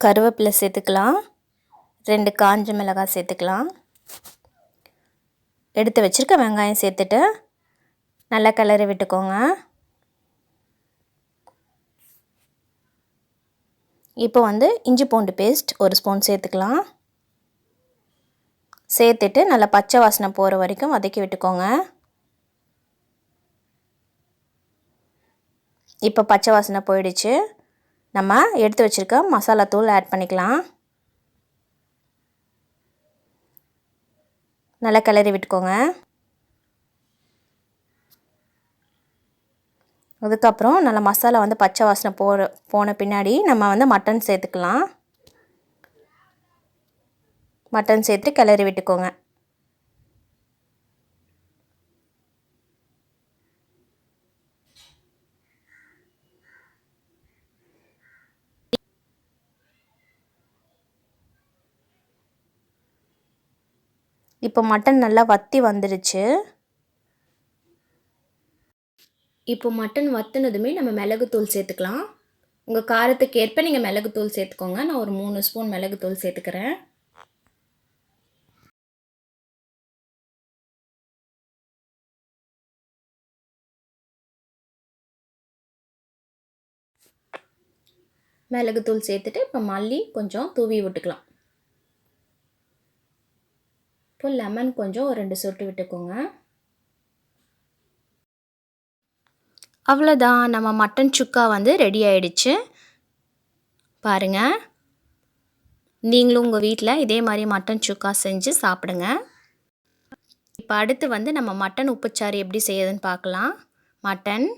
கருவேப்பிலை சேர்த்துக்கலாம். 2 காஞ்ச மிளகாய் சேர்த்துக்கலாம். எடுத்து வச்சுருக்க வெங்காயம் சேர்த்துட்டு நல்லா கிளறி விட்டுக்கோங்க. இப்போ இஞ்சி பூண்டு பேஸ்ட் 1 ஸ்பூன் சேர்த்துக்கலாம். சேர்த்துட்டு நல்லா பச்சை வாசனை போகிற வரைக்கும் வதக்கி விட்டுக்கோங்க. இப்போ பச்சை வாசனை போயிடுச்சு. நம்ம எடுத்து வச்சுருக்க மசாலா தூள் ஆட் பண்ணிக்கலாம். நல்லா கிளறி விட்டுக்கோங்க. அதுக்கப்புறம் நல்லா மசாலா பச்சை வாசனை போன பின்னாடி நம்ம மட்டன் சேர்த்துக்கலாம். மட்டன் சேர்த்து கிளறி விட்டுக்கோங்க. இப்போ மட்டன் நல்லா வத்தி வந்துடுச்சு. இப்போ மட்டன் வத்துனதுமே நம்ம மிளகுத்தூள் சேர்த்துக்கலாம். உங்கள் காரத்துக்கு ஏற்ப நீங்கள் மிளகுத்தூள் சேர்த்துக்கோங்க. நான் ஒரு 3 ஸ்பூன் மிளகுத்தூள் சேர்த்துக்கிறேன். மிளகுத்தூள் சேர்த்துட்டு இப்போ மல்லி கொஞ்சம் தூவி விட்டுக்கலாம். இப்போ லெமன் கொஞ்சம் ஒரு 2 சொட்டு விட்டுக்கோங்க. அவ்வளோதான், நம்ம மட்டன் சுக்கா ரெடி ஆயிடுச்சு. பாருங்கள், நீங்களும் உங்கள் வீட்டில் இதே மாதிரி மட்டன் சுக்கா செஞ்சு சாப்பிடுங்க. இப்போ அடுத்து நம்ம மட்டன் உப்புச்சாறு எப்படி செய்யுதுன்னு பார்க்கலாம். மட்டன்,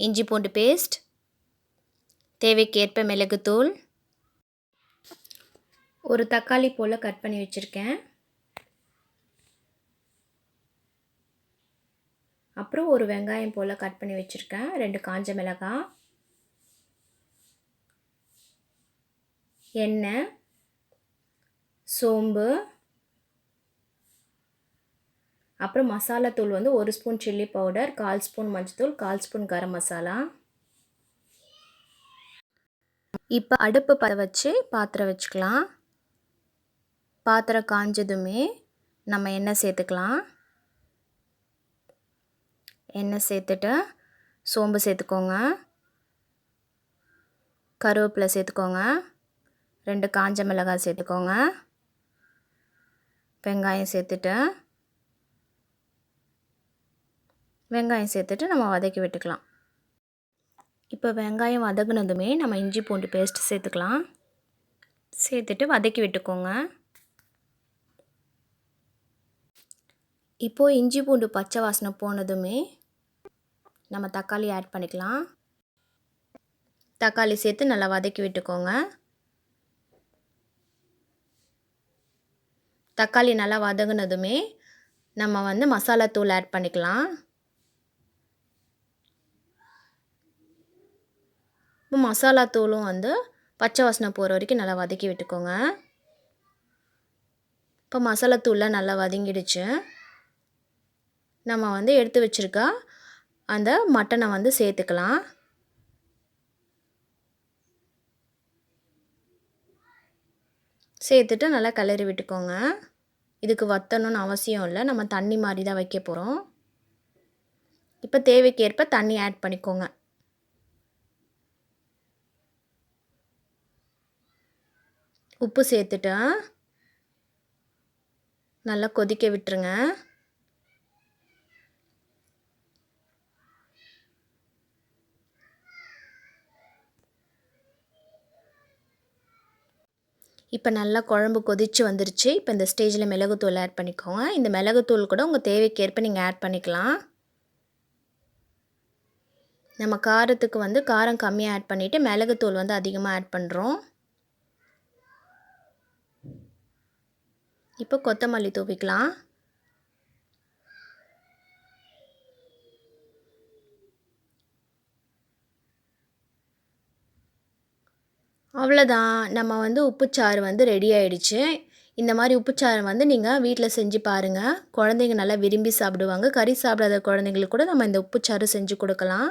இஞ்சி பூண்டு பேஸ்ட், தேவைக்கேற்ப மிளகுத்தூள், ஒரு தக்காளி போல் கட் பண்ணி வச்சுருக்கேன். அப்புறம் ஒரு வெங்காயம் போல் கட் பண்ணி வச்சுருக்கேன். 2 காஞ்ச மிளகாய், எண்ணெய், சோம்பு, அப்புறம் மசாலா தூள் 1 ஸ்பூன் சில்லி பவுடர், 1/4 ஸ்பூன் மஞ்சத்தூள், 1/4 ஸ்பூன் கரம் மசாலா. இப்போ அடுப்பு பற்ற வச்சு பாத்திரம் வச்சுக்கலாம். பாத்திரம் காஞ்சதுமே நம்ம எண்ணெய் சேர்த்துக்கலாம். எண்ணெய் சேர்த்துட்டு சோம்பு சேர்த்துக்கோங்க. கருவேப்பிலை சேர்த்துக்கோங்க. 2 காஞ்ச மிளகாய் சேர்த்துக்கோங்க. வெங்காயம் சேர்த்துட்டு நம்ம வதக்கி விட்டுக்கலாம். இப்போ வெங்காயம் வதங்கினதுமே நம்ம இஞ்சி பூண்டு பேஸ்ட் சேர்த்துக்கலாம். சேர்த்துட்டு வதக்கி விட்டுக்கோங்க. இப்போது இஞ்சி பூண்டு பச்சை வாசனை போனதுமே நம்ம தக்காளி ஆட் பண்ணிக்கலாம். தக்காளி சேர்த்து நல்லா வதக்கி விட்டுக்கோங்க. தக்காளி நல்லா வதங்கினதுமே நம்ம மசாலா தூள் ஆட் பண்ணிக்கலாம். இப்போ மசாலா தூளும் பச்சை வாசனை போகிற வரைக்கும் நல்லா வதக்கி விட்டுக்கோங்க. இப்போ மசாலா தூள்லாம் நல்லா வதங்கிடுச்சு. நம்ம எடுத்து வச்சுருக்க அந்த மட்டனை சேர்த்துக்கலாம். சேர்த்துட்டு நல்லா கிளறி விட்டுக்கோங்க. இதுக்கு வற்றணும்னு அவசியம் இல்லை, நம்ம தண்ணி மாதிரி தான் வைக்க போகிறோம். இப்போ தேவைக்கேற்ப தண்ணி ஆட் பண்ணிக்கோங்க. உப்பு சேர்த்துட்டு நல்லா கொதிக்க விட்டுருங்க. இப்போ நல்லா குழம்பு கொதித்து வந்துருச்சு. இப்போ இந்த ஸ்டேஜில் மிளகுத்தூள் ஆட் பண்ணிக்கோங்க. இந்த மிளகுத்தூள் கூட உங்கள் தேவைக்கேற்ப நீங்கள் ஆட் பண்ணிக்கலாம். நம்ம காரத்துக்கு காரம் கம்மியாக ஆட் பண்ணிவிட்டு மிளகுத்தூள் அதிகமாக ஆட் பண்ணுறோம். இப்போ கொத்தமல்லி தூவிக்கலாம். அவ்வளோதான், நம்ம உப்புச்சாறு ரெடி ஆயிடுச்சு. இந்த மாதிரி உப்புச்சாறு நீங்கள் வீட்டில் செஞ்சு பாருங்கள். குழந்தைங்க நல்லா விரும்பி சாப்பிடுவாங்க. கறி சாப்பிடாத குழந்தைங்களுக்கு கூட நம்ம இந்த உப்புச்சாறு செஞ்சு கொடுக்கலாம்.